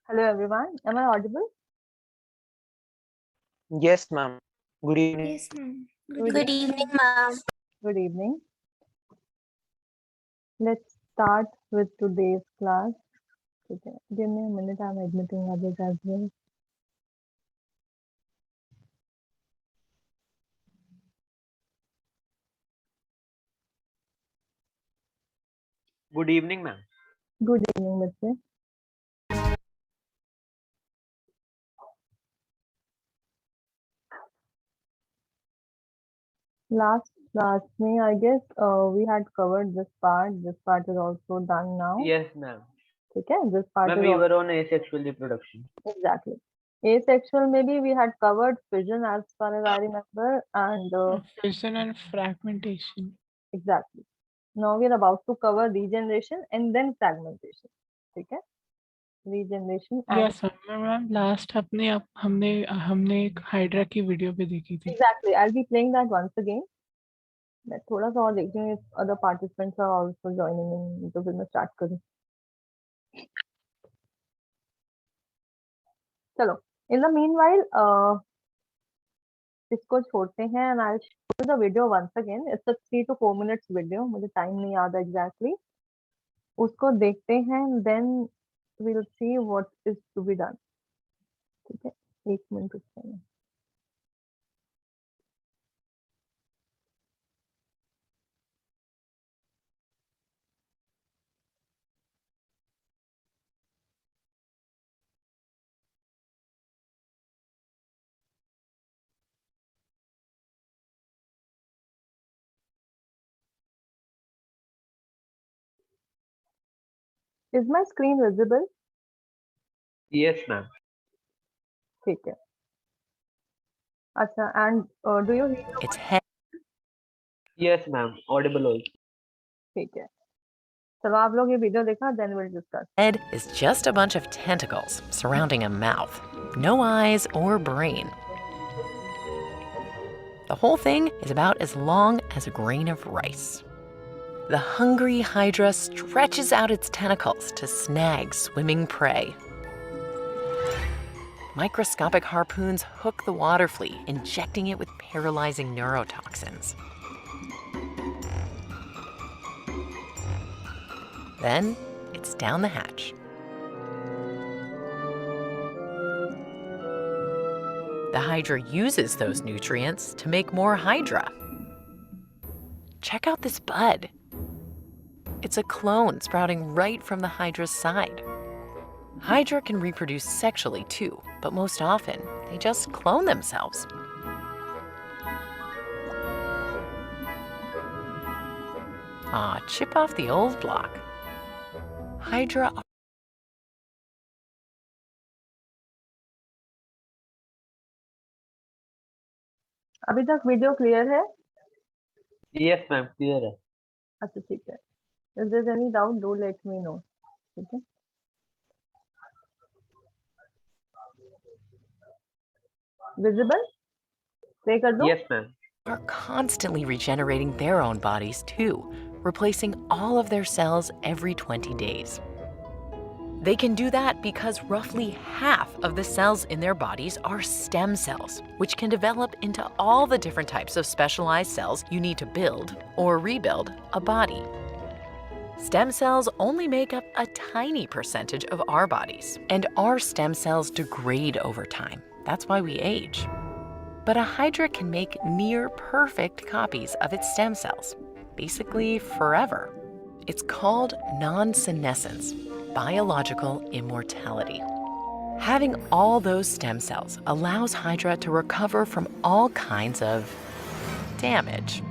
Hello everyone, am I audible? Yes, ma'am. Good evening. Yes, ma'am. Good Good Good evening. evening, evening. ma'am. Good evening. Let's start with today's class. Okay. Give me a minute, I'm admitting others as well. Good evening, ma'am. Good evening, बच्चे. Last class में I guess we had covered this part. This part is also done now. Yes, ma'am. ठीक है? This part Ma'am, is we also were on asexual reproduction. exactly. Asexual maybe we had covered fission as far as I remember and Fission and fragmentation. exactly. Now we are about to cover regeneration and then fragmentation. ठीक है? Regeneration and yes ma'am last अपने आप हमने एक hydra की video पे देखी थी. exactly. I'll be playing that once again. मैं थोड़ा सा और देखती हूँ if other participants are also joining in तो फिर मैं start करूँ. चलो. In the meanwhile, इसको छोड़ते हैं and I'll show you the video once again. It's a 3 to 4 minutes video. मुझे time नहीं याद है exactly. उसको देखते हैं then we'll see what is to be done. ठीक है? 1 मिनट रुकते हैं. Is my screen visible? Yes, ma'am. ठीक है. अच्छा and do you hear your Its voice? head Yes, ma'am. Audible also. ठीक है. चलो आप लोग ये वीडियो देखा then we'll discuss. is just a bunch of tentacles surrounding a mouth. No eyes or brain. The whole thing is about as long as a grain of rice. The hungry hydra stretches out its tentacles to snag swimming prey. Microscopic harpoons hook the water flea, injecting it with paralyzing neurotoxins. Then it's down the hatch. The hydra uses those nutrients to make more hydra. Check out this bud. It's a clone sprouting right from the hydra's side. Hydra can reproduce sexually too, but most often they just clone themselves. Chip off the old block. Hydra अभी तक video clear है? Yes, ma'am. Clear है. अच्छा ठीक है. If there's any doubt, do let me know. ठीक है? Visible? Play कर दूँ? Yes, ma'am. are constantly regenerating their own bodies too, replacing all of their cells every 20 days. They can do that because roughly half of the cells in their bodies are stem cells, which can develop into all the different types of specialized cells you need to build or rebuild a body. Stem cells only make up a tiny percentage of our bodies, and our stem cells degrade over time. That's why we age. But a hydra can make near perfect copies of its stem cells, basically forever. It's called non-senescence, biological immortality. Having all those stem cells allows hydra to recover from all kinds of damage.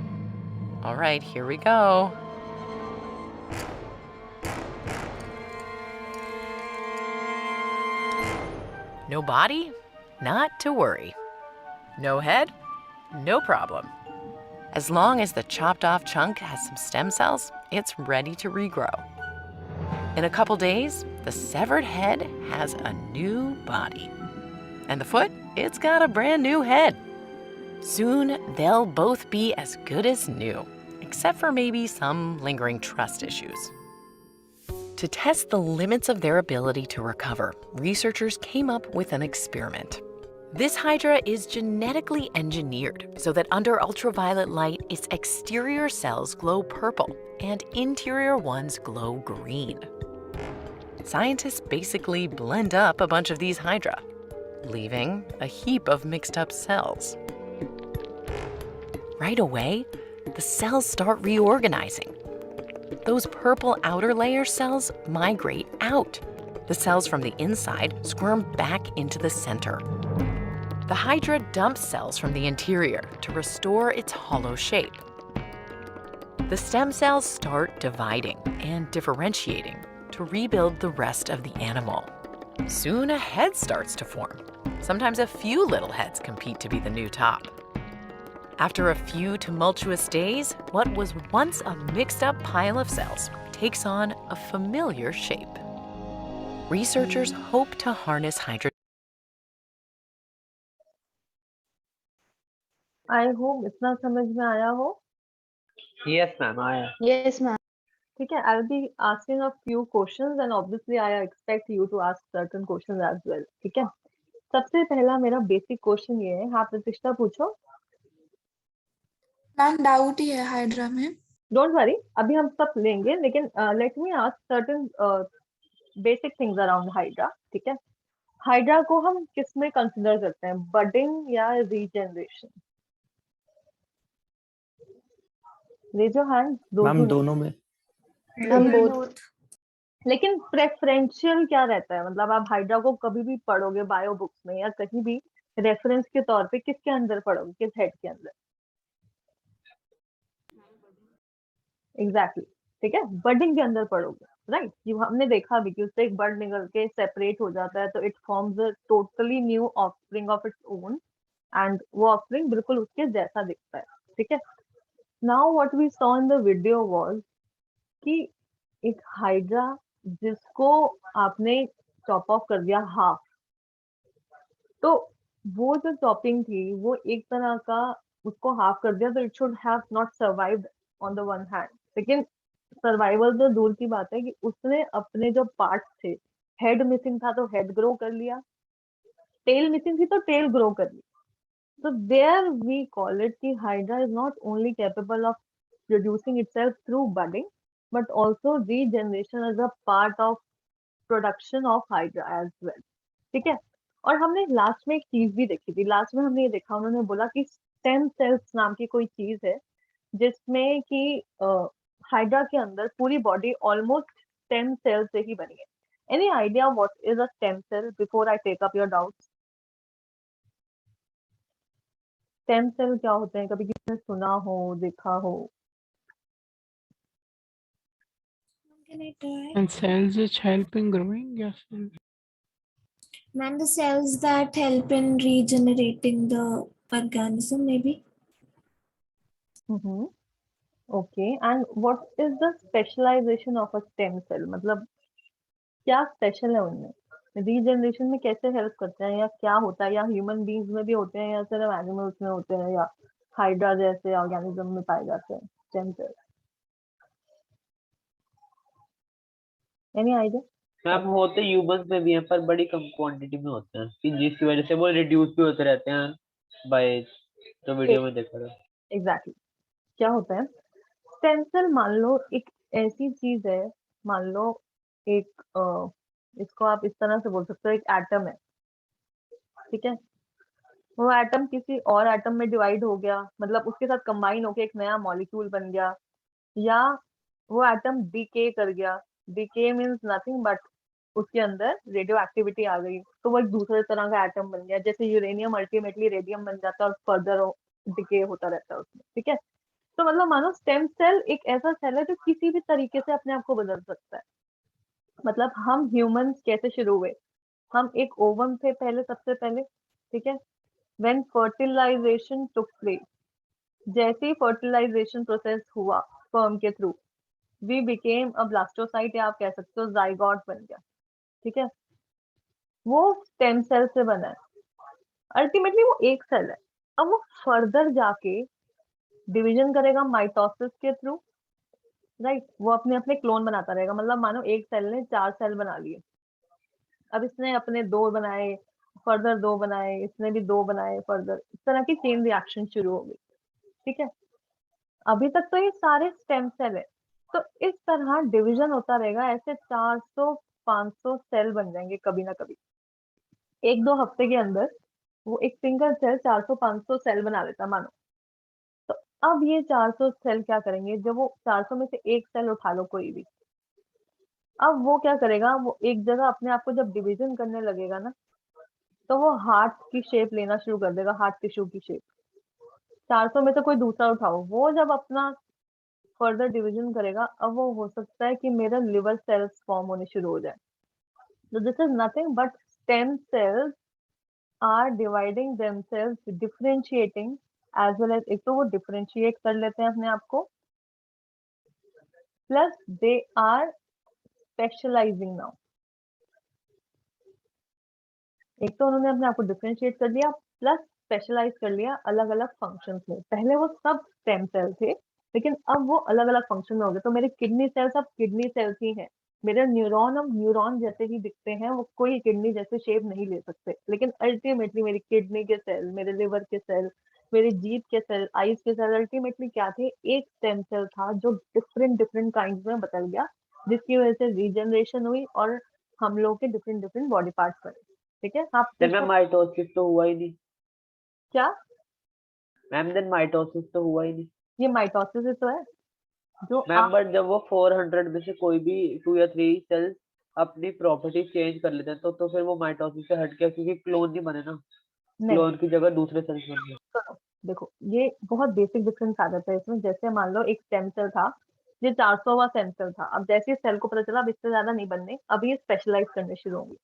All right, here we go. No body? Not to worry. No head? No problem. As long as the chopped off chunk has some stem cells, it's ready to regrow. In a couple days, the severed head has a new body. And the foot, it's got a brand new head. Soon, they'll both be as good as new, except for maybe some lingering trust issues. To test the limits of their ability to recover, researchers came up with an experiment. This hydra is genetically engineered so that under ultraviolet light, its exterior cells glow purple and interior ones glow green. Scientists basically blend up a bunch of these hydra, leaving a heap of mixed up cells. Right away, the cells start reorganizing. Those purple outer layer cells migrate out. The cells from the inside squirm back into the center. The hydra dumps cells from the interior to restore its hollow shape. The stem cells start dividing and differentiating to rebuild the rest of the animal. Soon a head starts to form. Sometimes a few little heads compete to be the new top. After a few tumultuous days, what was once a mixed-up pile of cells takes on a familiar shape. Researchers hope to harness hydra. I hope इतना समझ में आया हो. Yes, ma'am. आया. Yes, ma'am. ठीक है, I'll be asking a few questions and obviously I expect you to ask certain questions as well. ठीक है. सबसे पहला मेरा बेसिक क्वेश्चन ये है, हाँ प्रतिष्ठा पूछो. मैम डाउट ही है हाइड्रा में. डोंट वरी, अभी हम सब लेंगे, लेकिन let me ask certain basic things around hydra. ठीक है, हाइड्रा को हम किस में कंसिडर करते हैं, बडिंग या regeneration? Raise your hand. Ma'am दोनों में. हम बोथ. लेकिन प्रेफरेंशियल क्या रहता है, मतलब आप हाइड्रा को कभी भी पढ़ोगे बायो बुक्स में या कहीं भी रेफरेंस के तौर पे किसके अंदर पढ़ोगे, किस हेड के अंदर? एग्जैक्टली. ठीक है, बर्डिंग के अंदर पढ़ोगे, राइट. ये हमने देखा भी कि उससे एक बर्ड निकल के सेपरेट हो जाता है तो it forms a totally new offspring of its own and वो ऑफस्प्रिंग बिल्कुल उसके जैसा दिखता है. ठीक है. Now what we saw in the video was कि एक हाइड्रा जिसको आपने चॉप ऑफ कर दिया हाफ, तो वो जो चॉपिंग थी वो एक तरह का उसको हाफ कर दिया, तो it should have not survived on the one hand. लेकिन सर्वाइवल तो दूर की बात है कि उसने अपने जो पार्ट्स थे, हेड मिसिंग था तो हेड ग्रो कर लिया, टेल मिसिंग थी तो टेल ग्रो कर ली. So there we call it कि Hydra is not only capable of producing itself through budding, but also regeneration as a part of production of Hydra as well. ठीक है. और हमने last में एक चीज भी देखी थी. लास्ट में हमने ये देखा, उन्होंने बोला कि स्टेम सेल्स नाम की कोई चीज है जिसमें कि हाइड्रा के अंदर पूरी बॉडी ऑलमोस्ट स्टेम सेल से ही बनी है. Any idea what is a stem cell before I take up your doubts? Stem cell क्या होते हैं, कभी किसी ने सुना हो, देखा हो? Can I try? And cells which help in growing, yes. Ma'am, the cells that help in regenerating the organism, maybe. Mm-hmm. Okay, and what is the specialization of a stem cell? मतलब क्या special है उनमें? Regeneration में कैसे help करते हैं या क्या होता है, या ह्यूमन बीइंग्स में भी होते हैं या सिर्फ एनिमल्स में होते हैं या हाइड्रा जैसे ऑर्गेनिज्म में पाए जाते हैं stem cell? Any idea? Ma'am होते ह्यूमंस में भी हैं पर बड़ी कम क्वांटिटी में होते हैं कि जिसकी वजह से वो रिड्यूस भी होते रहते हैं बाय तो वीडियो में देखा था. एग्जैक्टली. क्या होता है, स्टेम सेल मान लो एक ऐसी चीज है, मान लो एक इसको आप इस तरह से बोल सकते हो, एक एटम है. ठीक है, वो एटम किसी और एटम में डिवाइड हो गया, मतलब उसके साथ कंबाइन होके एक नया मॉलिक्यूल बन गया, या वो एटम डीके कर गया. डीके मींस नथिंग बट उसके अंदर रेडियो एक्टिविटी आ गई तो वो एक दूसरे तरह का एटम बन गया. जैसे यूरेनियम अल्टीमेटली रेडियम बन जाता है और फर्दर डिके होता रहता है उसमें. ठीक है, तो मतलब मानो स्टेम सेल एक ऐसा सेल है जो किसी भी तरीके से अपने आप को बदल सकता है. मतलब हम ह्यूमंस कैसे शुरू हुए, हम एक ओवम थे पहले, सबसे पहले. ठीक है, व्हेन फर्टिलाइजेशन टुक प्लेस, जैसे ही फर्टिलाइजेशन प्रोसेस हुआ स्पर्म के थ्रू, वी बिकेम अ ब्लास्टोसाइट, या आप कह सकते हो जाइगोट बन गया. ठीक है, वो स्टेम सेल से बना है. अल्टीमेटली वो एक सेल है. अब वो फर्दर जाके डिवीजन करेगा माइटोसिस के थ्रू, राइट, वो अपने अपने क्लोन बनाता रहेगा। मतलब मानो एक सेल ने 4 सेल बना लिए, अब इसने अपने 2 बनाए, फर्दर 2 बनाए, इसने भी 2 बनाए फर्दर, इस तरह की चेन रिएक्शन शुरू हो गई। ठीक है, अभी तक तो ये सारे स्टेम सेल है। तो इस तरह डिवीजन होता रहेगा, ऐसे 400-500 सेल बन जाएंगे कभी ना कभी। 1-2 हफ्ते के अंदर वो एक सिंगल सेल 400-500 सेल बना लेता मानो। तो अब ये 400 सेल क्या करेंगे, जब वो 400 में से एक सेल उठा लो कोई भी, अब वो क्या करेगा, वो एक जगह अपने आप को जब डिवीजन करने लगेगा ना, तो वो हार्ट की शेप लेना शुरू कर देगा, हार्ट टिश्यू की शेप। 400 में से कोई दूसरा उठाओ, वो जब अपना फर्दर डिवीजन करेगा, अब वो हो सकता है कि मेरा लिवर सेल्स फॉर्म होने शुरू हो जाए। तो this is nothing but stem cells are dividing themselves, differentiating as well as, एक तो वो डिफरेंशिएट कर लेते हैं अपने आप को, plus they are specialising now. एक तो उन्होंने अपने आप को डिफरेंशिएट कर लिया, प्लस स्पेशलाइज कर लिया अलग अलग फंक्शंस में। पहले वो सब स्टेम सेल थे, लेकिन अब वो अलग अलग फंक्शन में हो गए। तो मेरे किडनी सेल्स अब किडनी सेल्स ही हैं, मेरे न्यूरॉन अब न्यूरॉन जैसे ही दिखते हैं, वो कोई किडनी जैसे शेप नहीं ले सकते। लेकिन अल्टीमेटली मेरी किडनी के सेल, मेरे लिवर के सेल, मेरी जीभ के सेल, आईज के सेल, अल्टीमेटली क्या थे, एक स्टेम सेल था जो डिफरेंट डिफरेंट काइंड में बदल गया, जिसकी वजह से रीजनरेशन हुई और हम लोग के डिफरेंट डिफरेंट बॉडी पार्ट्स बने। ठीक है, आप देन मैम पूछो माइटोसिस तो हुआ ही नहीं। क्या? मैम देन माइटोसिस तो हुआ ही नहीं। ये माइटोसिस ही तो है जो मैम बट जब वो 400 में से कोई भी 2 या 3 सेल्स अपनी प्रॉपर्टी चेंज कर लेते हैं तो फिर वो माइटोसिस से हट गया, क्योंकि क्लोन नहीं बने ना, नहीं क्लोन की जगह दूसरे सेल्स बन गए। सुनो, देखो ये बहुत बेसिक डिफरेंस आ जाता है इसमें। जैसे मान लो एक स्टेम सेल था, ये 400वां स्टेम सेल था, अब जैसे इस सेल को पता चला अब इससे ज्यादा नहीं बनने, अब ये स्पेशलाइज करने शुरू होंगे।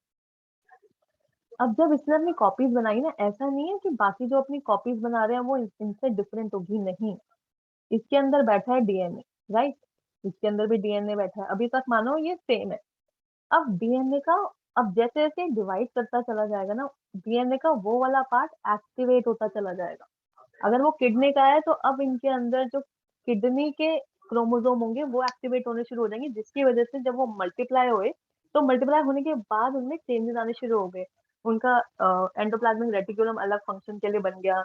अब जब इसने अपनी कॉपीज बनाई ना, ऐसा नहीं है कि बाकी जो अपनी कॉपीज बना रहे हैं वो इनसे डिफरेंट होगी, नहीं। इसके अंदर बैठा है डीएनए, राइट, इसके अंदर भी डीएनए बैठा है, अभी तक मानो ये सेम है। अब डीएनए का, अब जैसे जैसे डिवाइड करता चला जाएगा ना, डीएनए का वो वाला पार्ट एक्टिवेट होता चला जाएगा। अगर वो किडनी का है तो अब इनके अंदर जो किडनी के क्रोमोसोम होंगे वो एक्टिवेट होने शुरू हो जाएंगे, जिसकी वजह से जब वो मल्टीप्लाई हुए, तो मल्टीप्लाई होने के बाद उनमें चेंजेस आने शुरू हो गए। उनका एंडोप्लाज्मिक रेटिकुलम अलग फंक्शन के लिए बन गया,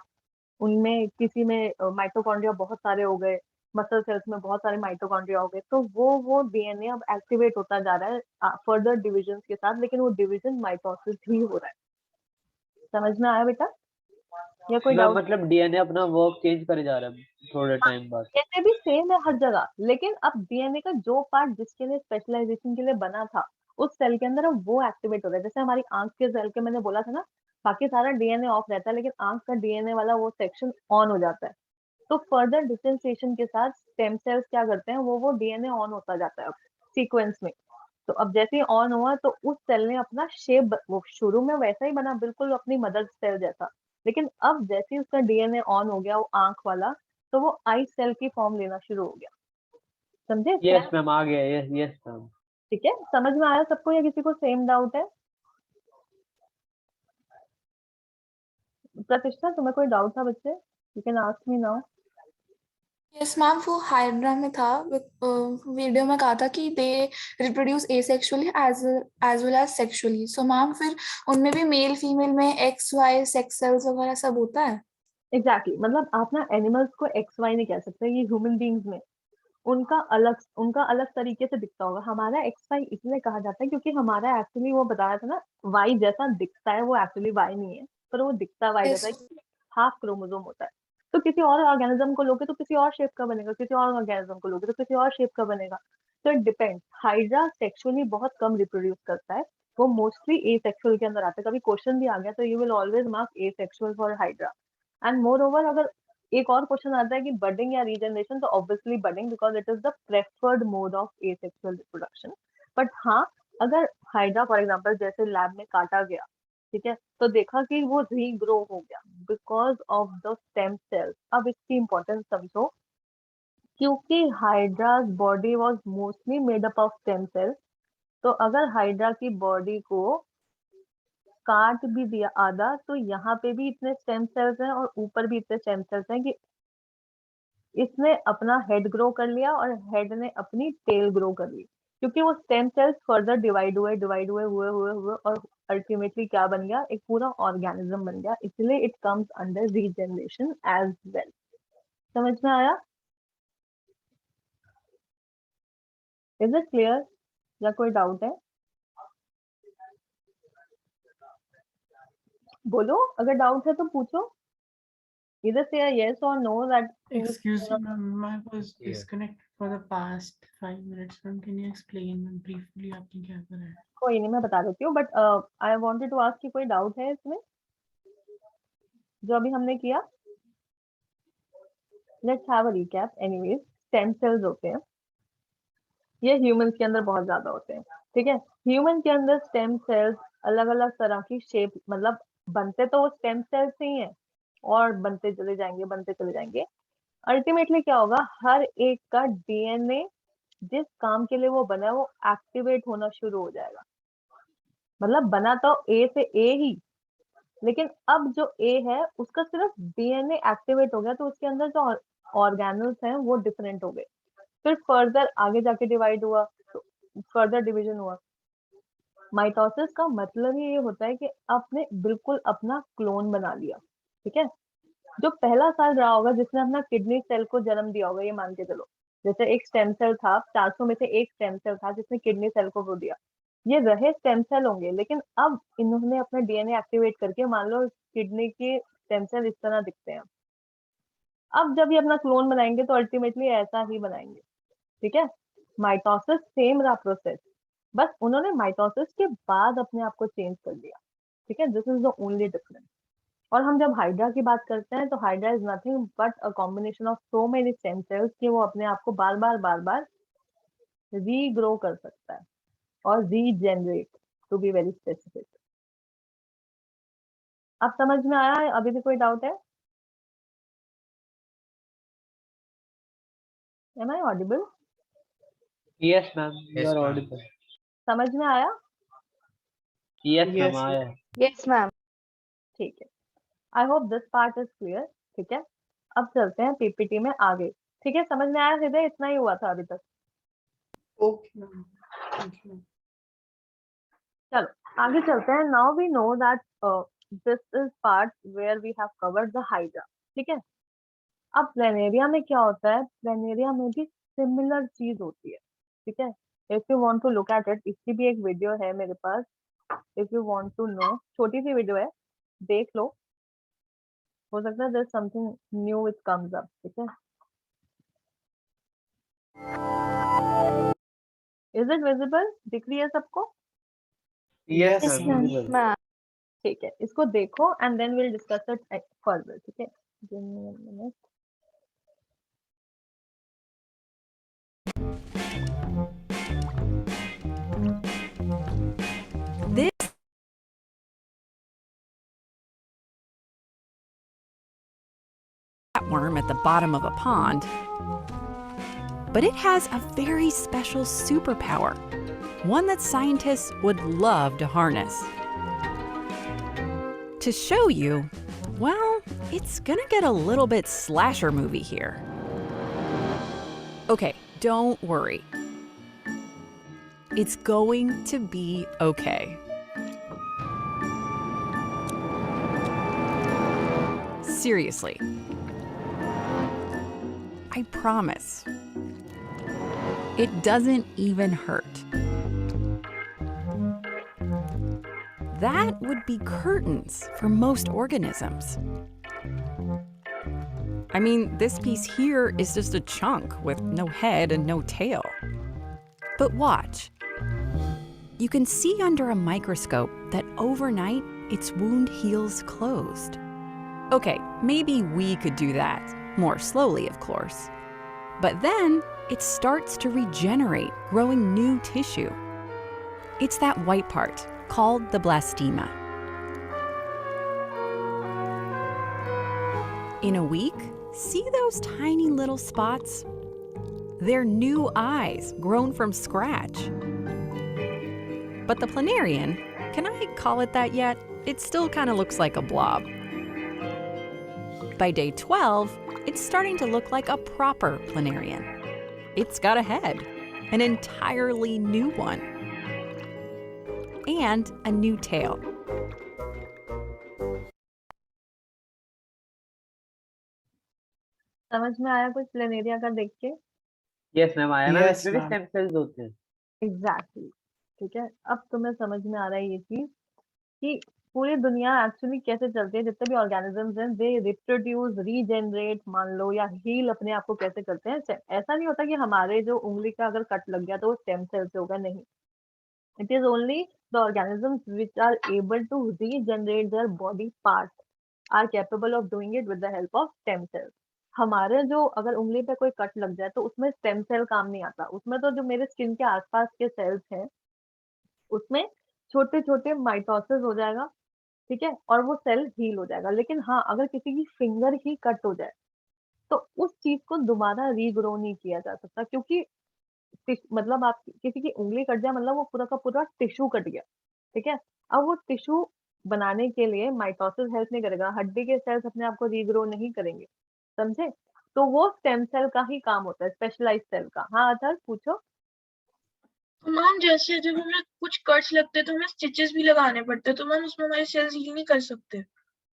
उनमें किसी में माइटोकॉन्ड्रिया बहुत सारे हो गए, मसल सेल्स में बहुत सारे माइटोकॉन्ड्रिया हो गए। तो वो डीएनए अब एक्टिवेट होता जा रहा है फर्दर डिविजन के साथ, लेकिन वो डिवीजन माइटोसिस ही हो रहा है। समझ में आया बेटा या कोई मैम डाउट? मतलब डीएनए अपना वर्क चेंज करे जा रहा है थोड़े टाइम बाद। डीएनए भी सेम है हर जगह, लेकिन अब डीएनए का जो पार्ट जिसके लिए स्पेशलाइजेशन के लिए बना था उस सेल के अंदर, अब वो एक्टिवेट हो रहा है। जैसे हमारी आंख के सेल के मैंने बोला था ना, बाकी सारा डीएनए ऑफ रहता है, लेकिन आंख का डीएनए वाला वो सेक्शन ऑन हो जाता है। तो फर्दर डिफरेंशिएशन के साथ स्टेम सेल्स क्या करते हैं, वो डीएनए ऑन होता जाता है अब सीक्वेंस में। तो अब जैसे ही ऑन हुआ तो उस सेल ने अपना शेप, वो शुरू में वैसा ही बना बिल्कुल अपनी मदर सेल जैसा, लेकिन अब जैसे ही उसका डीएनए ऑन हो गया वो आंख वाला, तो वो आई सेल की फॉर्म लेना शुरू हो गया। समझे? यस मैम आ गया, यस यस मैम। ठीक है, समझ में आया सबको या किसी को सेम डाउट है? प्रतिष्ठा तुम्हें कोई डाउट था बच्चे? You can ask me now. Yes ma'am, वो हाइड्रा में था, वीडियो में कहा था कि they reproduce asexually as well as sexually. So ma'am फिर उनमें भी मेल फीमेल में एक्स वाई सेक्स सेल्स वगैरह सब होता है? एग्जैक्टली, मतलब आप ना एनिमल्स को एक्स वाई नहीं कह सकते, ये ह्यूमन बींग्स में उनका अलग तरीके से दिखता होगा। हमारा एक्स वाई इसलिए कहा जाता है क्योंकि हमारा एक्चुअली वो बताया था ना, वाई जैसा दिखता है, वो एक्चुअली वाई नहीं है, पर वो दिखता वाई जैसा यस। है, हाफ क्रोमोसोम होता है। तो किसी और ऑर्गेनिज्म को लोगे तो किसी और शेप का बनेगा, किसी और ऑर्गेनिज्म को लोगे तो किसी और शेप का बनेगा। तो इट डिपेंड्स। हाइड्रा सेक्सुअली बहुत कम रिप्रोड्यूस करता है, वो मोस्टली एसेक्सुअल के अंदर आता है। कभी क्वेश्चन भी आ गया तो you will always mark asexual for hydra. And more over, अगर एक और क्वेश्चन आता है कि बडिंग या रीजनरेशन, तो obviously budding, because it is the preferred mode of asexual reproduction. But हाँ, अगर हाइड्रा फॉर एग्जाम्पल जैसे लैब में काटा गया, ठीक है, तो देखा कि वो रीग्रो हो गया because of the stem cells. अब इसकी इंपॉर्टेंस समझो, क्योंकि हाइड्राज body was mostly made up of stem sales, तो अगर हाइड्रा की बॉडी को काट भी दिया आधा, तो यहाँ पे भी इतने स्टेम सेल्स हैं और ऊपर भी इतने स्टेम सेल्स हैं कि इसने अपना हेड ग्रो कर लिया और हेड ने अपनी टेल ग्रो कर ली, क्योंकि वो स्टेम सेल्स फर्दर डिवाइड हुए और अल्टीमेटली क्या बन गया, एक पूरा ऑर्गेनिज्म बन गया, इसलिए it comes under regeneration as well. समझ में आया? इज इट क्लियर या कोई डाउट है? बोलो, अगर डाउट है तो पूछो। Either say a yes or no that Excuse me, ma'am, I was disconnected for the past 5 minutes. Ma'am, can you explain briefly आपने क्या करा है? कोई नहीं, मैं बता देती हूँ, but I wanted to ask कि कोई डाउट है इसमें जो अभी हमने किया? Let's have a recap. Anyways, stem cells होते हैं, ये ह्यूमंस के अंदर बहुत ज्यादा होते हैं, ठीक है। ह्यूमन के अंदर स्टेम सेल्स अलग अलग तरह की शेप, मतलब बनते तो वो स्टेम सेल्स ही हैं और बनते चले जाएंगे। अल्टीमेटली क्या होगा, हर एक का डीएनए जिस काम के लिए वो बना है वो एक्टिवेट होना शुरू हो जाएगा। मतलब बना तो ए से ए ही, लेकिन अब जो ए है उसका सिर्फ डीएनए एक्टिवेट हो गया, तो उसके अंदर जो ऑर्गेनल्स हैं वो डिफरेंट हो गए। फिर फर्दर आगे जाके डिवाइड हुआ, तो फर्दर डिवीजन हुआ। माइटोसिस का मतलब ही ये होता है कि आपने बिल्कुल अपना क्लोन बना लिया, ठीक है। जो पहला सेल रहा होगा जिसने अपना किडनी सेल को जन्म दिया होगा, ये मान के चलो, जैसे एक स्टेम सेल था, 400 में से एक स्टेम सेल था जिसने किडनी सेल को वो दिया, ये रहे स्टेम सेल होंगे, लेकिन अब इन्होंने अपना डीएनए एक्टिवेट करके, मान लो किडनी के स्टेम सेल इस तरह दिखते हैं, अब जब ये अपना क्लोन बनाएंगे तो अल्टीमेटली ऐसा ही बनाएंगे, ठीक है। माइटोसिस सेम रहा प्रोसेस, बस उन्होंने माइटोसिस के बाद अपने आप को चेंज कर लिया, ठीक है। This is the only difference. और हम जब हाइड्रा की बात करते हैं तो hydra is nothing but a combination of so many stem cells कि वो अपने आप को बार बार रीग्रो कर सकता है और regenerate, to be very specific. अब समझ में आया है? अभी भी कोई डाउट है? Am I audible? Yes, ma'am. You Yes, are ma'am. audible. समझ में आया? Yes, Yes, ma'am. आया है। Yes, ma'am. ठीक है, I hope this part is clear, ठीक है। अब चलते हैं पीपीटी में आगे, ठीक है। समझ में आया हृदय? इतना ही हुआ था अभी तक। okay, ma'am. Thank you. चलो आगे चलते हैं। Now we know that this is part where we have covered the hydra, ठीक है। अब प्लेनेरिया में क्या होता है, प्लेनेरिया में भी सिमिलर चीज होती है, ठीक है। If you want to look at it, इसकी भी एक वीडियो है मेरे पास, if you want to know, छोटी सी वीडियो है, देख लो, हो सकता है there something new which comes up, ठीक है। Is it visible? दिख रही है सबको? Yes, Yes, ma'am. ma'am. Visible. Ma'am. ठीक है, इसको देखो and then will discuss it further, ठीक है। Give me a minute. Worm at the bottom of a pond, but it has a very special superpower, one that scientists would love to harness. To show you, well, it's gonna get a little bit slasher movie here. Okay, don't worry. It's going to be okay. Seriously. I promise. It doesn't even hurt. That would be curtains for most organisms. I mean, this piece here is just a chunk with no head and no tail. But watch. You can see under a microscope that overnight its wound heals closed. Okay, maybe we could do that. More slowly, of course. But then it starts to regenerate, growing new tissue. It's that white part, called the blastema. In a week, see those tiny little spots? They're new eyes grown from scratch. But the planarian, can I call it that yet? It still kind of looks like a blob. By day 12, it it's starting to look like a proper planarian. It's got a head, an entirely new one, and a new tail. समझ में आया कुछ planaria का देख के? Yes ma'am आया ma'am, Yes, इसमें भी ma'am. स्टेम सेल्स होते हैं। एग्जैक्टली ठीक है, अब तुम्हें समझ में आ रहा है ये चीज कि पूरी दुनिया एक्चुअली कैसे चलती है, जितने भी ऑर्गेनिजम्स हैं दे रिप्रोड्यूस, रीजनरेट मान लो, या हील अपने आप को कैसे करते हैं। ऐसा नहीं होता कि हमारे जो उंगली का अगर कट लग गया तो वो स्टेम सेल से होगा, नहीं। It is only the organisms which are able to regenerate their body part are capable of doing it with the help of stem cells. हमारे जो अगर उंगली पे कोई कट लग जाए तो उसमें स्टेम सेल काम नहीं आता, उसमें तो जो मेरे स्किन के आसपास के सेल्स हैं उसमें छोटे छोटे माइटोसिस हो जाएगा, ठीक है, और वो सेल हील हो जाएगा। लेकिन हाँ, अगर किसी की फिंगर ही कट हो जाए तो उस चीज को दोबारा रीग्रो नहीं किया जा सकता, क्योंकि मतलब आप किसी की उंगली कट जाए मतलब वो पूरा का पूरा टिश्यू कट गया, ठीक है। अब वो टिश्यू बनाने के लिए माइटोसिस हेल्प नहीं करेगा, हड्डी के सेल्स अपने आप को रीग्रो नहीं करेंगे, समझे? तो वो स्टेम सेल का ही काम होता है, स्पेशलाइज सेल का। हाँ अथर पूछो। तो मैम जैसे जब हमें कुछ कट्स लगते हैं तो हमें स्टिचेस भी लगाने पड़ते हैं, तो मैम उसमें हमारे सेल्स हील नहीं कर सकते?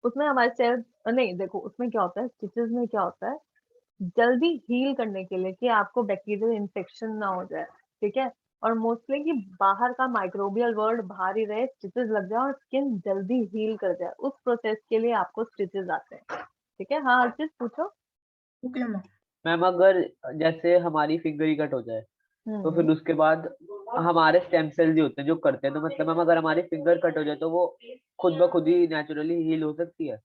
उसमें हमारे सेल्स नहीं, देखो उसमें क्या होता है, स्टिचेस में क्या होता है, जल्दी हील करने के लिए कि आपको बैक्टीरियल इन्फेक्शन ना हो जाए, ठीक है, और मोस्टली कि बाहर का माइक्रोबियल वर्ल्ड बाहर ही रहे, स्टिचेस लग जाए और स्किन जल्दी हील कर जाए, उस प्रोसेस के लिए आपको स्टिचेस आते हैं, ठीक है। हाँ अर्चित पूछो। Okay ma'am. मैम अगर जैसे हमारी फिंगर ही कट हो जाए तो फिर उसके बाद हमारे स्टेम सेल्स ही होते हैं जो करते हैं, तो मतलब मैम अगर हमारी फिंगर कट हो जाए तो वो खुद ब खुद ही नेचुरली हील हो सकती है?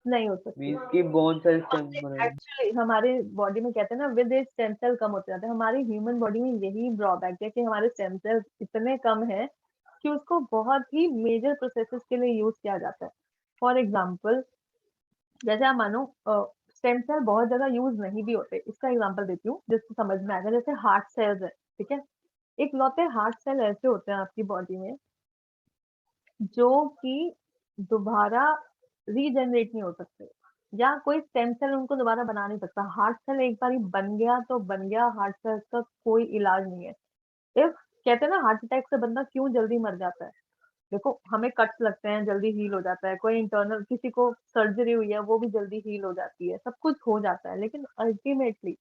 नहीं हो सकती। मीन्स की बोन सेल्स स्टेम एक्चुअली हमारे बॉडी में कहते हैं ना विद एज स्टेम सेल कम होते जाते हैं, हमारी ह्यूमन बॉडी में यही ड्रॉबैक है कि हमारे स्टेम सेल्स इतने कम है कि उसको बहुत ही मेजर प्रोसेसेस के लिए यूज किया जाता है। फॉर एग्जाम्पल जैसे आप मानो स्टेम सेल बहुत जगह यूज नहीं भी होते, इसका एग्जांपल देती हूँ जिसको समझ में आएगा। जैसे हार्ट सेल्स है, ठीक है, एक लौते हार्ट सेल ऐसे होते हैं आपकी बॉडी में जो कि दोबारा रीजनरेट नहीं हो सकते, या कोई स्टेम सेल उनको दोबारा बना नहीं सकता। हार्ट सेल एक बार बन गया तो बन गया, हार्ट सेल का कोई इलाज नहीं है। इफ कहते हैं ना हार्ट अटैक से बंदा क्यों जल्दी मर जाता है, देखो हमें कट्स लगते हैं जल्दी हील हो जाता है, कोई इंटरनल किसी को सर्जरी हुई है वो भी जल्दी हील हो जाती है, सब कुछ हो जाता है, लेकिन अल्टीमेटली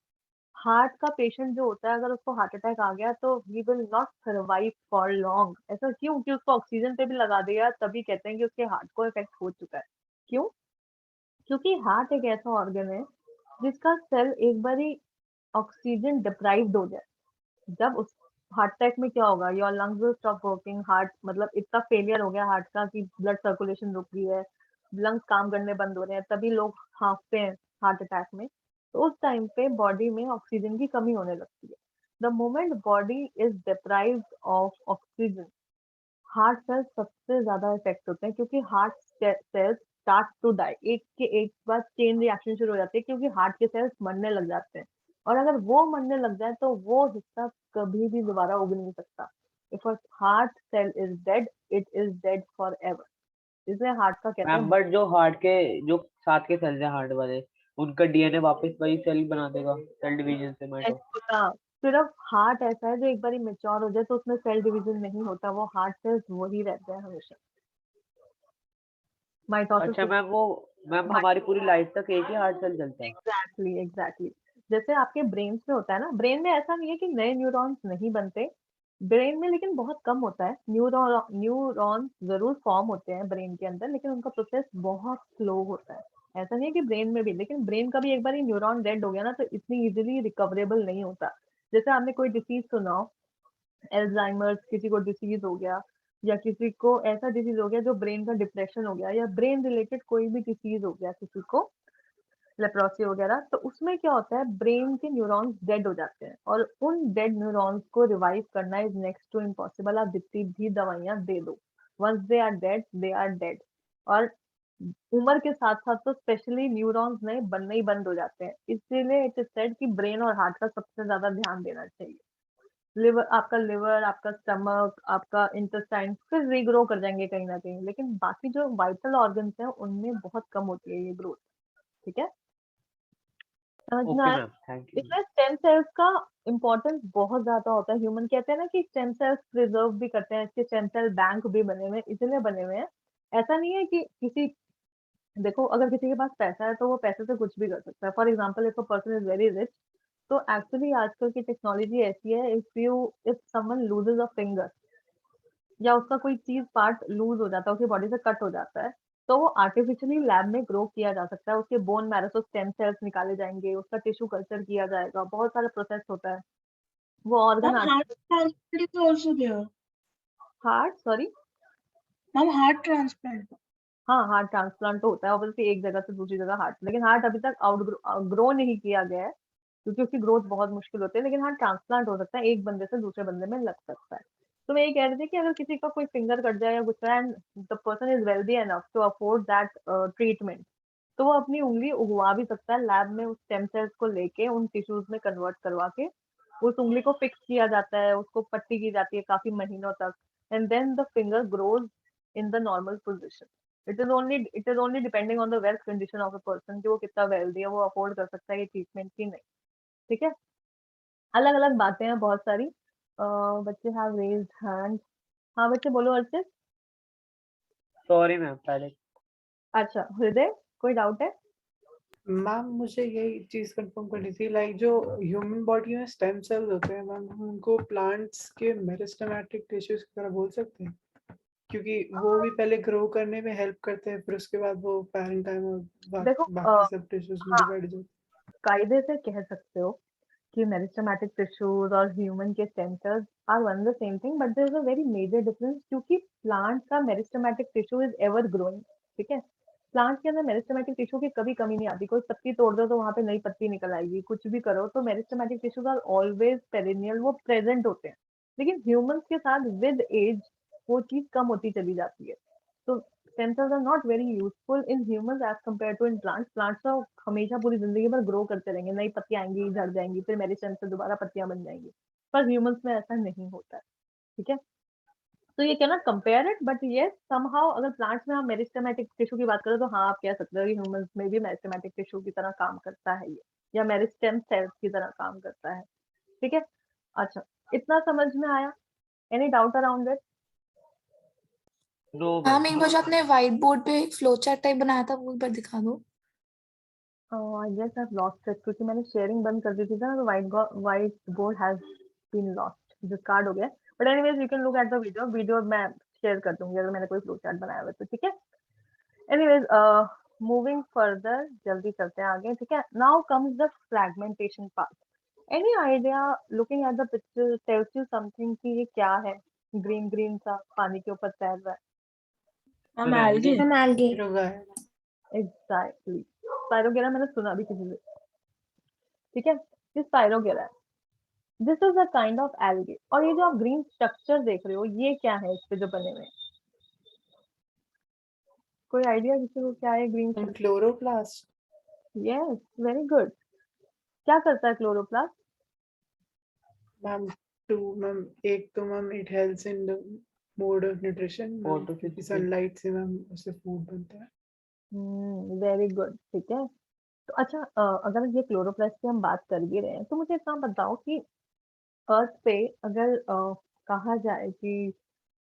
हार्ट का पेशेंट जो होता है अगर उसको हार्ट अटैक आ गया तो he will not survive for long. ऐसा क्यों? कि उसको ऑक्सीजन पे भी लगा दिया तभी कहते हैं कि उसके हार्ट को इफेक्ट हो चुका है। क्यों? क्योंकि हार्ट एक ऐसा ऑर्गन है जिसका सेल एक बार ही ऑक्सीजन डिप्राइव्ड हो जाए, जब उस हार्ट अटैक में क्या होगा, your lungs will stop working, heart मतलब इतना फेलियर हो गया हार्ट का कि ब्लड सर्कुलेशन रुक गई है, लंग्स काम करने बंद हो रहे हैं, तभी लोग हाँफते हैं हार्ट अटैक में। तो उस टाइम पे बॉडी में ऑक्सीजन की कमी होने लगती है। The moment body is deprived of oxygen, heart cells सबसे ज्यादा इफेक्ट होते हैं, क्योंकि heart cells start to die, एक के एक बाद चेन रिएक्शन शुरू हो जाती है, क्योंकि हार्ट के सेल्स मरने लग जाते हैं, और अगर वो मरने लग जाए तो वो हिस्सा कभी भी दोबारा उग नहीं सकता। If a heart cell is dead it is dead forever. इसलिए हार्ट का कहते मैम हैं बट जो हार्ट के जो साथ के सेल्स हैं हार्ट वाले, उनका डीएनए वापस वही सेल बना देगा सेल डिवीजन से माइटो। सिर्फ हार्ट ऐसा है जो एक बार मेच्योर हो जाए तो उसमें सेल डिवीजन नहीं होता, वो हार्ट सेल्स वही रहते हैं हमेशा। माइटोसिस अच्छा मैम वो मैम हमारी पूरी लाइफ तक एक ही हार्ट सेल चलता है? एग्जैक्टली जैसे आपके ब्रेन में होता है ना, ब्रेन में ऐसा नहीं है कि नए न्यूरॉन्स नहीं बनते ब्रेन में, लेकिन बहुत कम होता है। न्यूरॉन्स जरूर फॉर्म होते हैं ब्रेन के अंदर, लेकिन उनका प्रोसेस बहुत स्लो होता है। ऐसा नहीं है कि ब्रेन में भी, लेकिन ब्रेन का भी एक बार ही न्यूरॉन डेड हो गया ना तो इतनी इजीली रिकवरेबल नहीं होता। जैसे आपने कोई डिसीज सुना हो, एल्जाइमर्स, किसी को डिसीज हो गया, या किसी को ऐसा डिसीज हो गया जो ब्रेन का डिप्रेशन हो गया, या ब्रेन रिलेटेड कोई भी डिसीज हो गया किसी को, लेप्रोसी वगैरह, तो उसमें क्या होता है ब्रेन के न्यूरॉन्स डेड हो जाते हैं, और उन डेड न्यूरॉन्स को रिवाइव करना इज नेक्स्ट टू इम्पॉसिबल। आप जितनी भी दवाइयां दे दो, once they are dead they are dead. और उम्र के साथ साथ तो स्पेशली न्यूरॉन्स नए बनने ही बंद हो जाते हैं। इसीलिए इट इज सेड कि ब्रेन और हार्ट का सबसे ज्यादा ध्यान देना चाहिए। लिवर, आपका स्टमक, आपका इंटेस्टाइन फिर रीग्रो कर जाएंगे कहीं ना कहीं, लेकिन बाकी जो वाइटल ऑर्गन्स हैं उनमें बहुत कम होती है ये ग्रोथ, ठीक है। समझ में ओके आया? Ma'am, thank you. इसमें स्टेम सेल्स का इम्पोर्टेंस बहुत ज्यादा होता है। ह्यूमन कहते हैं ना कि स्टेम सेल्स प्रिजर्व भी करते हैं, इसके स्टेम सेल बैंक भी बने हुए हैं, इसलिए बने हुए हैं। ऐसा नहीं है कि किसी, देखो अगर किसी के पास पैसा है तो वो पैसे से कुछ भी कर सकता है। For example if a person is very rich, तो एक्चुअली आजकल की टेक्नोलॉजी ऐसी है, if someone loses a finger या उसका कोई चीज पार्ट लूज हो जाता है, उसकी बॉडी से कट हो जाता है, तो वो आर्टिफिशियली लैब में ग्रो किया जा सकता है। उसके बोन मैरो से स्टेम सेल्स निकाले जाएंगे, उसका टिश्यू कल्चर किया जाएगा, बहुत सारा प्रोसेस होता है। वो organ Ma'am, heart transplant is also there. Heart, sorry, Ma'am, heart transplant. हाँ हार्ट ट्रांसप्लांट तो होता है ऑब्वियसली, एक जगह से दूसरी जगह हार्ट, लेकिन हार्ट अभी तक ग्रो नहीं किया गया है क्योंकि उसकी ग्रोथ बहुत मुश्किल होती है। लेकिन हाँ ट्रांसप्लांट हो सकता है, एक बंदे से दूसरे बंदे में लग सकता है। तो मैं ये कह रही थी कि अगर किसी का कोई फिंगर कट जाए या कुछ and the person is wealthy enough to afford that treatment, तो वो अपनी उंगली उगवा भी सकता है लैब में, उस स्टेम सेल्स को लेके उन टिश्यूज में कन्वर्ट करवा के उस उंगली को फिक्स किया जाता है, उसको पट्टी की जाती है काफी महीनों तक, and then the finger grows in the normal position. It is only depending on the wealth condition of a person कि वो कितना वेल्दी है, वो अफोर्ड कर सकता है ये ट्रीटमेंट की नहीं। ठीक है, अलग अलग बातें हैं बहुत सारी। बच्चे हैव रेज्ड हैंड। हाँ बच्चे बोलो अर्चित। सॉरी मैम, पहले अच्छा हृदय, कोई डाउट है? मैम मुझे यही चीज कंफर्म करनी थी, लाइक जो ह्यूमन बॉडी में स्टेम सेल्स होते हैं मैम, हम उनको प्लांट्स के मेरिस्टेमेटिक टिश्यूज की तरह बोल सकते हैं, क्योंकि वो भी पहले ग्रो करने में हेल्प करते हैं, फिर उसके बाद वो पैरेंटाइम और देखो बाकी सब टिश्यूज में हाँ डिवाइड हो जाते कायदे से कह सकते हो कि मेरिस्टेमेटिक टिश्यूज और ह्यूमन के stem cells are one the same thing, but there is a very major difference क्योंकि प्लांट का meristematic tissue is ever growing. ठीक है, प्लांट के अंदर मेरिस्टेमेटिक टिश्यू की कभी कमी नहीं आती, कोई पत्ती तोड़ दो तो वहां पे नई पत्ती निकल आएगी, कुछ भी करो तो meristematic tissues are always perennial, वो प्रेजेंट होते हैं। लेकिन ह्यूमंस के साथ विद एज वो चीज कम होती चली जाती है। तो stem cells are not very useful in humans as compare to in plants. Plants तो हमेशा पूरी जिंदगी भर ग्रो करते रहेंगे, नई पत्तियां आएंगी, झड़ जाएंगी, फिर मेरी स्टेम से दोबारा पत्तियां बन जाएंगी। पर ह्यूमंस में ऐसा नहीं होता है। ठीक है, तो ये cannot compare it, but yes somehow अगर प्लांट्स में हम मेरिस्टेमेटिक टिश्यू की बात करें तो हाँ आप कह सकते हो कि ह्यूमंस में भी मेरिस्टेमेटिक टिश्यू की तरह काम करता है ये, या मेरिस्टेम सेल्स की तरह काम करता है। ठीक है, अच्छा इतना समझ में आया? Any doubt around it? No ma'am ma'am. एक बार जो आपने व्हाइट बोर्ड पे फ्लो चार्ट टाइप बनाया था वो एक बार दिखा दो। I guess I lost it क्योंकि मैंने शेयरिंग बंद कर दी थी ना, तो white board has been lost, discard हो गया। But anyways you can look at the video मैं शेयर कर दूंगी अगर मैंने कोई फ्लो चार्ट बनाया हुआ तो। ठीक है, एनीवेज मूविंग फर्दर, जल्दी चलते हैं आगे। ठीक है, now comes the fragmentation part. Any idea looking at the picture tells you something कि ये क्या है? ग्रीन ग्रीन सा पानी के ऊपर तैर रहा है। Ma'am, algae. हैं। रोगा है। एग्जैक्टली, स्पाइरोगेरा मैंने सुना भी किसी से। ठीक है, ये स्पाइरोगेरा है, this is a kind of algae. और ये जो आप ग्रीन स्ट्रक्चर देख रहे हो ये क्या है इस पे जो बने हुए हैं? कोई आइडिया किसी को क्या है green structure? Chloroplast. Yes, very good. क्या करता है क्लोरोप्लास्ट? मैम एक तो ma'am it helps in the mode of nutrition, क्योंकि फोटोसिंथेसिस। सनलाइट से मैम उससे फूड बनता है। Very good. ठीक है, तो अच्छा अगर ये क्लोरोप्लास्ट की हम बात कर भी रहे हैं तो मुझे इतना बताओ कि अर्थ पे अगर कहा जाए कि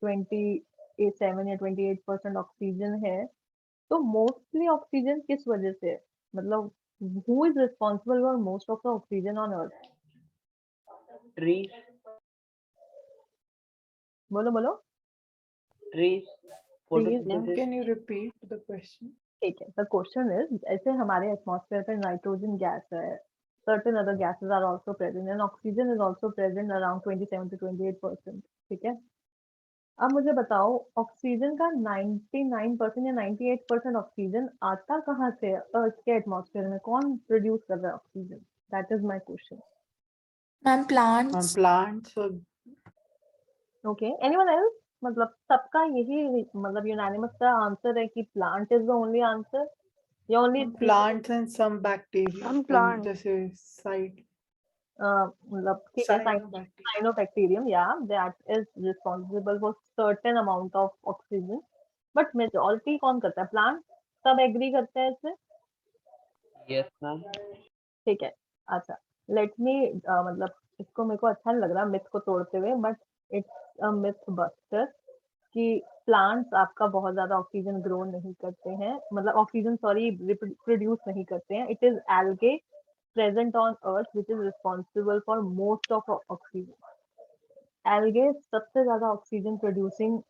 27 या 28% ऑक्सीजन है, तो मोस्टली ऑक्सीजन किस वजह से है? मतलब who is responsible for most of the oxygen on earth? Tree. बोलो बोलो। Tree. Trees, photosynthesis. Can you repeat the question? ठीक है, द क्वेश्चन इज ऐसे हमारे एटमॉस्फेयर पे नाइट्रोजन गैस है, certain other gases are also present and oxygen is also present around 27 to 28%। ठीक है, अब मुझे बताओ ऑक्सीजन का 99% या 98% ऑक्सीजन आता कहाँ से है? अर्थ के एटमॉस्फेयर में कौन प्रोड्यूस कर रहा है oxygen? That is my question. Ma'am plants. Plants. Okay, anyone else? मतलब सबका यही मतलब यूनानिमस का आंसर है कि plant is the only answer, या only plants and some bacteria, plant. जैसे साइड मतलब ठीक है, साइनोबैक्टीरियम या that is responsible for certain amount of oxygen, but majority कौन करता है? प्लांट। सब एग्री करते हैं इससे? Yes ma'am. ठीक है, अच्छा, लेट मी मतलब इसको मेरे को अच्छा नहीं लग रहा मिथ को तोड़ते हुए, but it's a myth buster कि प्लांट्स आपका बहुत ज़्यादा ऑक्सीजन ग्रो नहीं करते हैं, मतलब ऑक्सीजन सॉरी प्रोड्यूस नहीं करते हैं। It is algae present on earth which is responsible for most of oxygen. Algae सबसे ज़्यादा ऑक्सीजन प्रोड्यूसिंग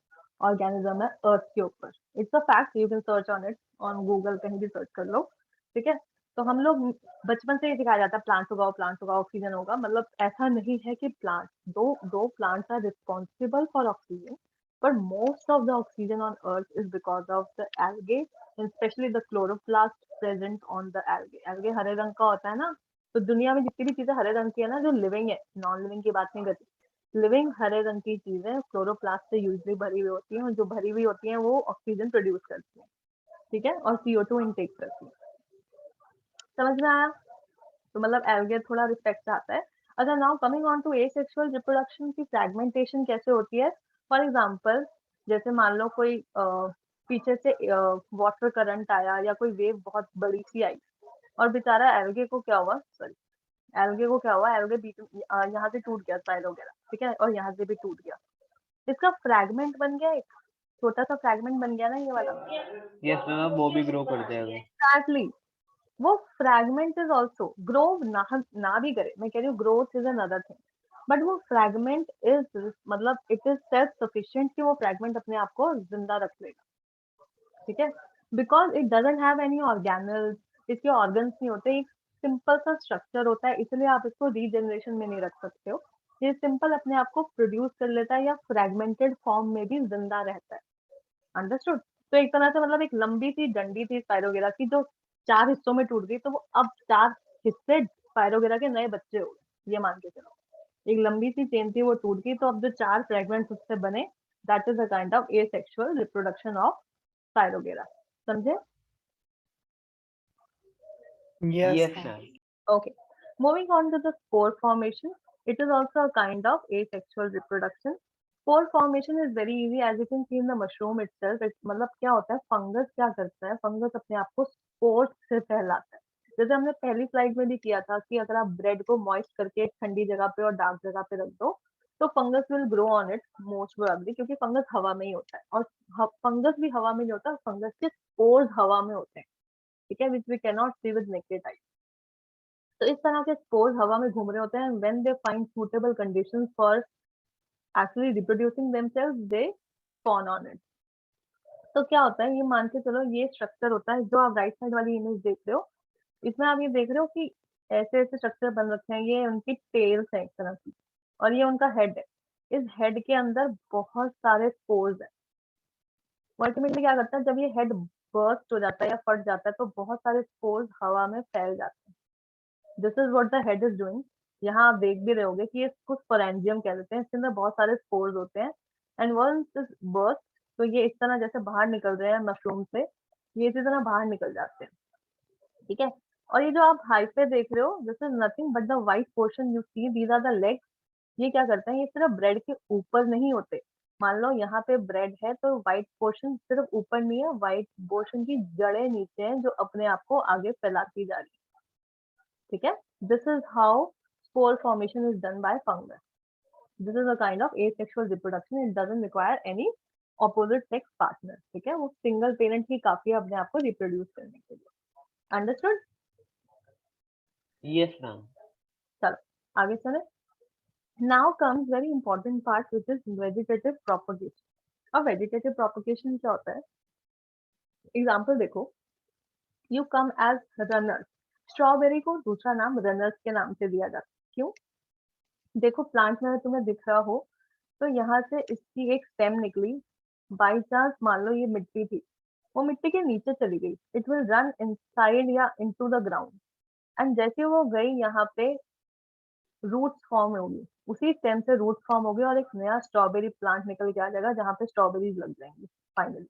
ऑर्गेनिज्म है अर्थ के ऊपर। It's a fact, you can search on it on Google, कहीं भी सर्च कर लो, ठीक है। तो हम लोग बचपन से ही सिखाया जाता है प्लांट्स उगाओ ऑक्सीजन होगा, मतलब ऐसा नहीं है कि प्लांट दो plants are responsible for oxygen, but most of the oxygen on earth is because of the algae and especially the chloroplast present on the algae। algae हरे रंग का होता है ना, तो दुनिया में जितनी भी चीजें हरे रंग की है ना, जो लिविंग है, नॉन लिविंग की बात नहीं करती, लिविंग हरे रंग की चीजें क्लोरोप्लास्ट से यूजली भरी हुई होती हैं, और जो भरी हुई होती हैं वो ऑक्सीजन प्रोड्यूस करती हैं, ठीक है, और CO2 इनटेक करती है। समझ में आया? तो मतलब एल्गे थोड़ा रिस्पेक्ट चाहता है। अच्छा, now coming on to asexual reproduction की फ्रैगमेंटेशन कैसे होती है। फॉर एग्जांपल, जैसे मान लो कोई पीछे से वाटर करंट आया या कोई वेव बहुत बड़ी सी आई, और बेचारा एल्गे को क्या हुआ, सॉरी, एल्गे बीच यहाँ से टूट गया साइड वगैरह, ठीक है, और यहाँ से भी टूट गया, इसका फ्रैगमेंट बन गया, एक छोटा सा फ्रैगमेंट बन गया ना ये वाला। यस मैम, वो भी ग्रो कर जाएगा। एग्जैक्टली, वो फ्रैगमेंट इज ऑल्सो ग्रो, ना भी करे, मैं कह रही हूँ growth is another thing, but वो फ्रैगमेंट इज मतलब इट इज सेल्फ सफिशिएंट कि वो फ्रैगमेंट अपने आप को जिंदा रख लेगा, ठीक है, because it doesn't have any organelles, इसके ऑर्गन्स नहीं होते, एक सिंपल सा स्ट्रक्चर होता है, इसलिए आप इसको रीजनरेशन में नहीं रख सकते हो। ये सिंपल अपने आप को प्रोड्यूस कर लेता है या फ्रैगमेंटेड फॉर्म में भी जिंदा रहता है। अंडरस्टूड? तो एक तरह से मतलब एक लंबी सी डंडी थी स्पाइरोगेरा की, जो 4 हिस्सों में टूट गई, तो वो अब 4 हिस्से स्पाइरोगेरा के नए बच्चे हो गए, ये मान के चलो। एक लंबी सी चेन थी, वो टूट गई, तो अब जो 4 फ्रेगमेंट्स उससे बने, that is a kind of asexual reproduction of spirogyra. समझे? Yes, yes ma'am. Ma'am. Okay, moving on to the spore formation. It is also a kind of asexual reproduction. Spore formation is very easy, as you can see in the mushroom itself. मतलब क्या होता है, fungus क्या करता है, fungus अपने आप को स्पोर्स से फैलाता है। जैसे हमने पहली स्लाइड में भी किया था कि अगर आप ब्रेड को मॉइस्ट करके एक ठंडी जगह पे और डार्क जगह पे रख दो, तो fungus will grow on it most probably, क्योंकि फंगस हवा में ही होता है, और फंगस भी हवा में नहीं होता, फंगस के स्पोर्स हवा में होते हैं, ठीक है, which we can not see with naked eye. तो इस तरह के स्पोर्स हवा में घूम रहे होते हैं, when they find suitable conditions for actually reproducing themselves, they spawn on it. तो क्या होता है, ये मान के चलो, ये स्ट्रक्चर होता है जो आप राइट साइड वाली इमेज देख रहे हो, इसमें आप ये देख रहे हो कि ऐसे ऐसे स्ट्रक्चर बन रखे हैं, ये उनकी टेल्स है एक तरह की, और ये उनका हेड है। इस हेड के अंदर बहुत सारे स्पोर्स है। अल्टीमेटली क्या करता है, जब ये हेड बर्स्ट हो जाता है या फट जाता है, तो बहुत सारे स्पोर्स हवा में फैल जाते हैं। This is what the head is doing. यहाँ आप देख भी रहे होगे कि ये कुछ स्पोरेंजियम कह देते हैं, इसके अंदर बहुत सारे स्पोर्स होते हैं, एंड वंस दिस बर्स्ट, तो ये इस तरह जैसे बाहर निकल रहे हैं मशरूम से, ये इसी तरह बाहर निकल जाते हैं, ठीक है। और ये जो आप हाइट पे देख रहे हो, this is nothing but the white portion you see, these are the legs. ये क्या करते हैं, ये सिर्फ ब्रेड के ऊपर नहीं होते। मान लो यहाँ पे ब्रेड है, तो व्हाइट पोर्शन सिर्फ ऊपर नहीं है, व्हाइट पोर्शन की जड़ें नीचे हैं, जो अपने आप को आगे फैलाती जा रही है, ठीक है। This is how spore formation is done by fungus. This is a kind of asexual reproduction. It doesn't require any opposite sex partner, ठीक है, वो सिंगल पेरेंट ही काफी है अपने आप को रिप्रोड्यूस करने के लिए। अंडरस्टूड? Yes ma'am. चलो आगे चले। Now comes very important part which is vegetative propagation. अब वेजिटेटिव प्रोपगेशन क्या होता है, एग्जाम्पल देखो, you come as runners. Strawberry को दूसरा नाम रनर्स के नाम से दिया जाता है, क्यों? देखो प्लांट में तुम्हें दिख रहा हो, तो यहाँ से इसकी एक स्टेम निकली, बाई चांस मान लो ये मिट्टी थी, वो मिट्टी के नीचे चली गई, इट विल रन इनसाइड या इनटू द ग्राउंड, एंड जैसे वो गई यहाँ पे रूट्स फॉर्म होगी, उसी स्टेम से रूट्स फॉर्म होगी, और एक नया स्ट्रॉबेरी प्लांट निकल के आ जाएगा जहाँ पे स्ट्रॉबेरीज लग जाएंगी finally,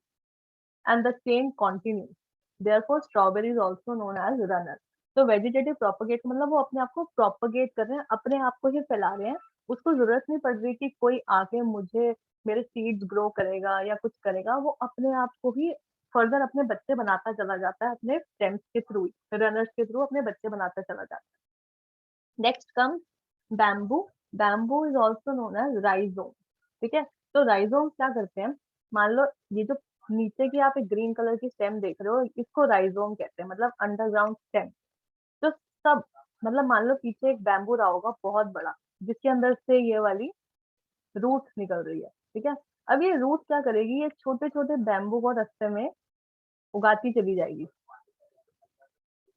and the chain continues. Therefore strawberry is also known as runner. तो वेजिटेटिव प्रोपगेट मतलब वो अपने आप को प्रोपगेट कर रहे हैं, अपने आप को ही फैला रहे हैं, उसको जरूरत नहीं पड़ रही कि कोई आके मुझे मेरे सीड्स ग्रो करेगा या कुछ करेगा, वो अपने आप को ही फर्दर अपने बच्चे बनाता चला जाता है अपने स्टेम्स के थ्रू, रनर्स के थ्रू अपने बच्चे बनाता चला जाता है। Next comes bamboo. Bamboo is also known as rhizome. ठीक है, तो राइजोम क्या करते हैं, मान लो ये जो नीचे की आप एक ग्रीन कलर की स्टेम देख रहे हो, इसको राइजोम कहते हैं, मतलब अंडरग्राउंड स्टेम। तो सब मतलब मान लो पीछे एक बैम्बू रहा होगा बहुत बड़ा, जिसके अंदर से ये वाली रूट निकल रही है। ठीक है, अब ये रूट क्या करेगी, ये छोटे छोटे बैम्बू को रास्ते में उगाती चली जाएगी।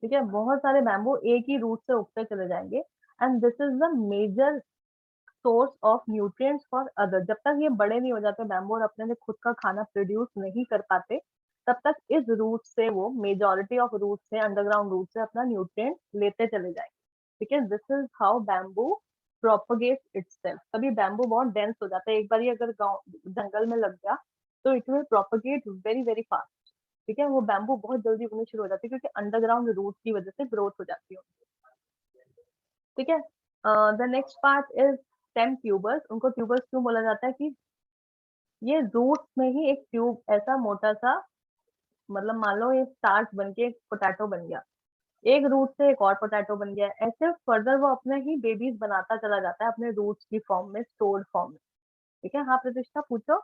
ठीक है, बहुत सारे बैम्बू एक ही रूट से उगते चले जाएंगे, and this is the major source of nutrients for other. जब तक ये बड़े नहीं हो जाते बैम्बू और अपने लिए खुद का खाना प्रोड्यूस नहीं कर पाते, तब तक इस रूट से वो मेजॉरिटी ऑफ रूट से, अंडरग्राउंड रूट से अपना न्यूट्रिएंट लेते चले जाएंगे। ठीक है, this is how bamboo propagates itself. कभी बैम्बू बहुत डेंस हो जाता है, एक बार अगर गांव जंगल में लग गया तो it will propagate very very fast. ठीक है, वो बैम्बू बहुत जल्दी उगनी शुरू हो जाती है क्योंकि अंडरग्राउंड रूट की वजह से ग्रोथ हो जाती है। ठीक है, the next part is stem tubers. उनको ट्यूबर्स क्यों बोला जाता है कि ये रूट में ही एक ट्यूब ऐसा मोटा सा, मतलब मान लो ये स्टार्च बन के एक पोटैटो बन गया, एक रूट से एक और पोटैटो बन गया, ऐसे फर्दर वो अपने ही बेबीज बनाता चला जाता है अपने रूट्स की फॉर्म में, स्टोर्ड फॉर्म में। ठीक है, हाँ प्रतिष्ठा पूछो।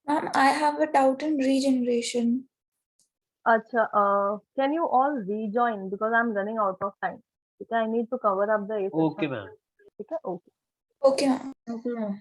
Ma'am, I have a doubt in regeneration. अच्छा, can you all rejoin because I am running out of time. ठीक है, I need to cover up the okay ma'am. ठीक है, okay Okay, ma'am. Okay, ma'am.